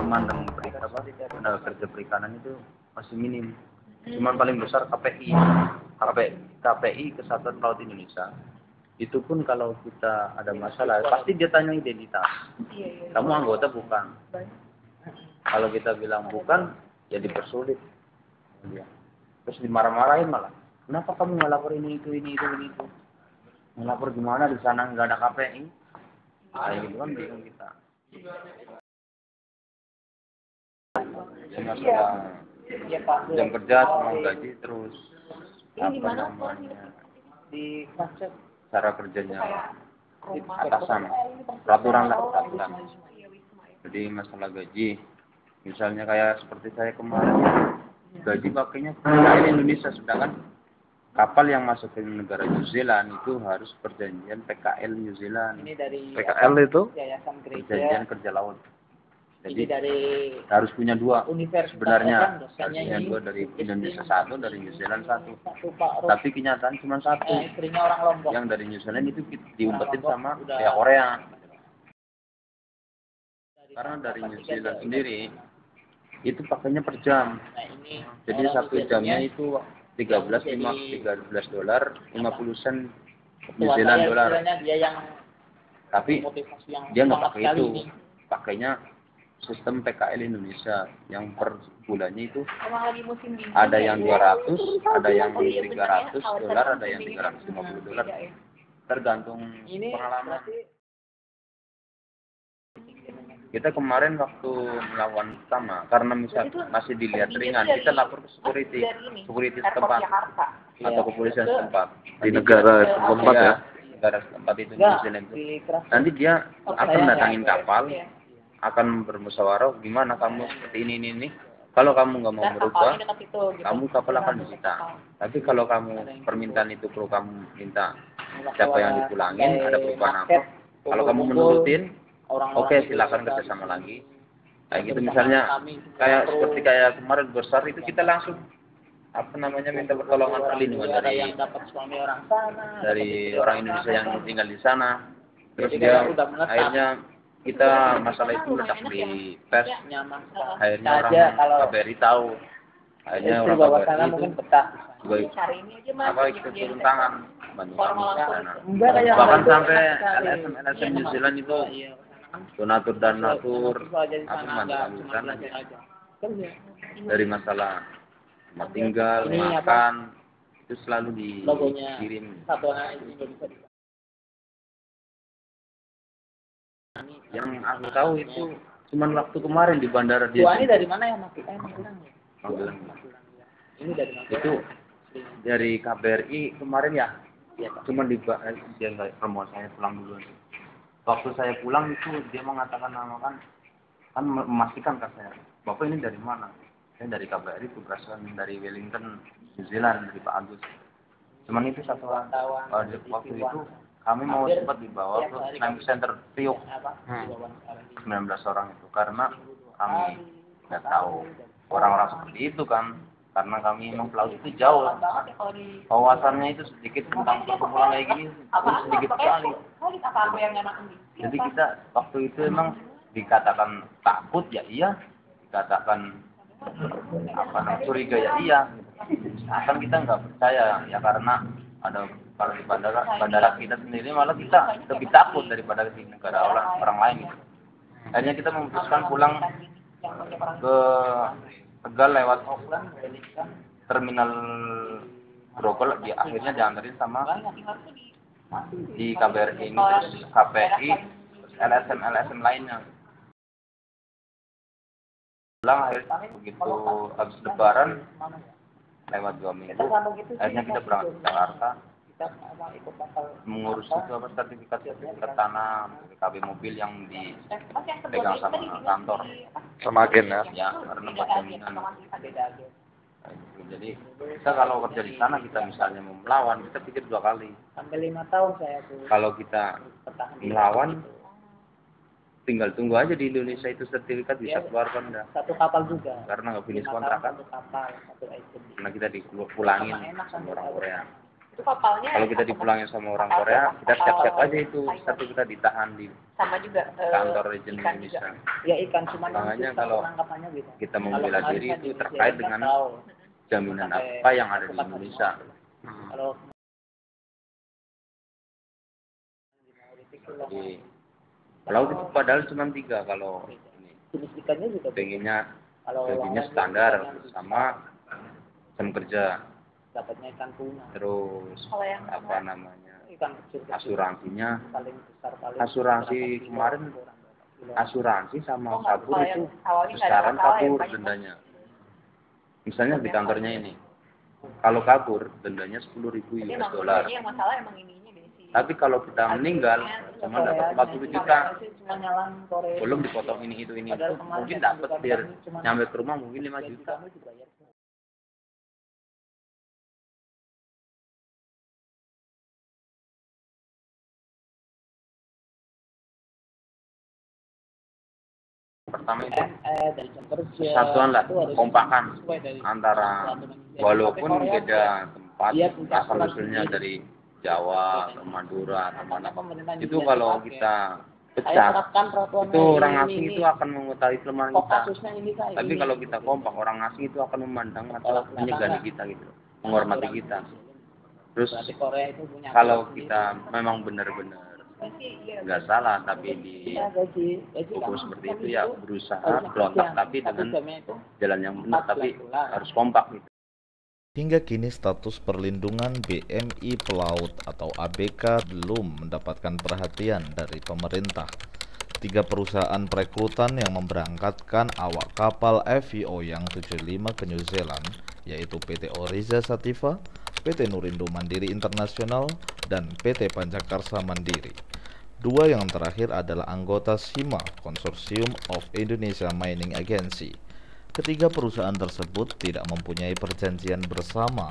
memandang tenaga kerja perikanan itu masih minim. Cuman paling besar KPI, Kesatuan Pelaut Indonesia. Itu pun kalau kita ada masalah, pasti dia tanya identitas. Kamu anggota bukan? Kalau kita bilang bukan, ya dipersulit. Terus dimarah-marahin malah. Kenapa kamu nggak lapor ini itu? Ngelapor gimana di sana nggak ada KPI? Kayak gitu kan bingung kita. Masalah jam kerja sama gaji terus apa namanya di konsep cara kerjanya atasan peraturan. Jadi masalah gaji misalnya kayak seperti saya kemarin gaji pakainya PKL Indonesia, sedangkan kapal yang masuk ke negara New Zealand itu harus perjanjian PKL New Zealand. Ini dari PKL itu perjanjian kerja laut. Jadi dari harus punya dua sebenarnya, harusnya dua dari Indonesia satu, dari New Zealand satu. Tapi kenyataan cuma satu. istrinya orang Lombok. Yang dari New Zealand itu diumpetin sama pihak Korea. Karena dari New Zealand sendiri itu pakainya per jam. Jadi satu jamnya itu $13 dolar 50 sen New Zealand dolar. Tapi dia nggak pakai itu, pakainya sistem PKL Indonesia yang per bulannya itu ada yang 200, ada yang 300 dolar, ada yang 350 dolar, tergantung pengalaman. Kita kemarin waktu melawan pertama, karena masih dilihat ringan, kita lapor ke security setempat atau kepolisian setempat di negara setempat ya. Negara setempat itu New Zealand itu. Nanti dia akan datangin kapal, akan bermusyawarah gimana kamu seperti ini. Kalau kamu nggak mau berubah, kamu kapal akan disita. Tapi kalau kamu permintaan itu perlu kamu minta siapa yang dipulangin, ada perubahan apa. Kalau kamu menurutin, oke, silakan kerjasama lagi. Kayak gitu misalnya, seperti kemarin besar itu kita langsung minta pertolongan perlindungan dari orang Indonesia yang tinggal di sana. Terus dia akhirnya kita masalah itu letak di pers. Akhirnya orang KBRI tahu. Akhirnya orang KBRI itu ikut turun tangan bantu kami di sana. Bahkan sampai LSM New Zealand itu donatur bantu kami di sana. Dari masalah tempat tinggal, makan, itu selalu dikirim. Yang aku tahu itu cuma waktu kemarin di bandara dia. Ini dari mana ya Magelang? Ini dari mana? Itu dari KBRI kemarin ya. Cuma dia promosi saya pulang dulu. Waktu saya pulang itu dia mengatakan kan memastikan ke saya, Bapak ini dari mana? Saya dari KBRI, tugasan dari Wellington, New Zealand, dari Pak Agus. Cuman itu satu orang. Waktu itu kami mau sempat dibawa ke Climate Center Priok, 19 orang itu, karena kami nggak tahu orang-orang seperti itu kan, karena kami memang pelaut itu jauh, wawasannya itu sedikit tentang perkumpulan kayak gini, itu sedikit sekali. Jadi kita waktu itu emang dikatakan takut ya iya, dikatakan curiga ya iya, akan kita nggak percaya ya, karena ada kalau di bandara kita sendiri malah kita lebih takut daripada di negara orang lain gitu. Akhirnya kita memutuskan pulang ke Tegal lewat terminal Grogol, akhirnya diantarin sama di KBRI ini, terus KPI, LSM lainnya. Pulang begitu habis Lebaran lewat 2 minggu, akhirnya kita berangkat ke Jakarta mengurus itu sertifikat tanah, BPKB mobil yang dipegang sama kantor, sama agen ya. Ya, karena buat jaminan. Jadi kita kalau kerja di sana, kita misalnya mau melawan, kita pikir 2 kali. Sampai 5 tahun saya tuh. Kalau kita melawan, tinggal tunggu aja di Indonesia itu sertifikat bisa keluarkan dah. Satu kapal juga. Karena nggak finish kontrak kan. Satu kapal, satu agent. Karena kita dipulangin sama orang Korea. Itu kapalnya Kalau kita dipulangin sama orang Korea, kita siap-siap aja itu satu kita ditahan di sama juga kantor region ikan Indonesia. juga. Ya ikan cuma Makanya susah kalau penangkapannya gitu. kita Kalau membela kemarin diri kan itu di terkait Indonesia dengan tahu. jaminan Pakai apa yang ada di bukan Indonesia. Kalau Jadi laut itu padahal cuma 3 kalau ini. jenis ikannya juga Pengennya kalau gajinya lawan standar ikannya sama jam kerja, dapatnya ikan tuna. terus Kalau yang apa namanya Ikan kecil asuransinya, paling besar paling asuransi berapa kilo, kemarin kurang berapa kilo. asuransi sama Oh, nggak, kabur kalau itu yang awalnya nggak ada besaran masalah, yang kabur banyak dendanya. Misalnya di kantornya ini, kalau kabur dendanya 10.000 Jadi US emang dollar. yang masalah emang ininya deh sih. Tapi kalau kita meninggal cuma dapat 40 juta, Cuma nyalang Korea. belum dipotong ini itu ini. Padahal kemarin Mungkin yang dapat bukan biar kami cuma nyampe ke rumah mungkin 5 gaji juta. kamu dibayar. Pertama itu Dari jam kerja persatuan lah, itu harus kompakan sesuai dari antara peraturan. walaupun Korea beda tempat dia punya asal aturan usulnya sendiri. dari Jawa atau Madura atau mana. Pemerintahan Itu Indonesia kalau pakai. kita Saya pecah, terapkan peraturan itu orang ini, asing ini. itu akan mengetahui kelemahan Kok kita. kasusnya ini kayak Tapi ini. kalau kita kompak, orang asing itu akan memandang atau Kalau menyegani kelihatan kita gitu, menghormati kita. Terus Berarti Korea itu punya kalau aturan kita memang benar-benar Pasti iya. nggak salah tapi di sendiri. Ya, gaji hukum kamu seperti kan itu itu ya berusaha harusnya berontak kerja. tapi Satu dengan jamnya itu jalan yang benar, tapi 14 bulan. harus kompak gitu. Hingga kini status perlindungan BMI Pelaut atau ABK belum mendapatkan perhatian dari pemerintah. 3 perusahaan perekrutan yang memberangkatkan awak kapal FVO yang 75 ke New Zealand, yaitu PT Oriza Sativa, PT Nurindo Mandiri Internasional, dan PT Pancakarsa Mandiri. 2 yang terakhir adalah anggota SIMA, Consortium of Indonesia Mining Agency. Ketiga perusahaan tersebut tidak mempunyai perjanjian bersama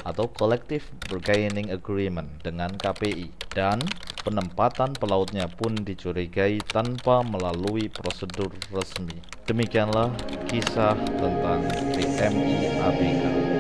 atau Collective Bargaining Agreement dengan KPI, dan penempatan pelautnya pun dicurigai tanpa melalui prosedur resmi. Demikianlah kisah tentang BMI ABK.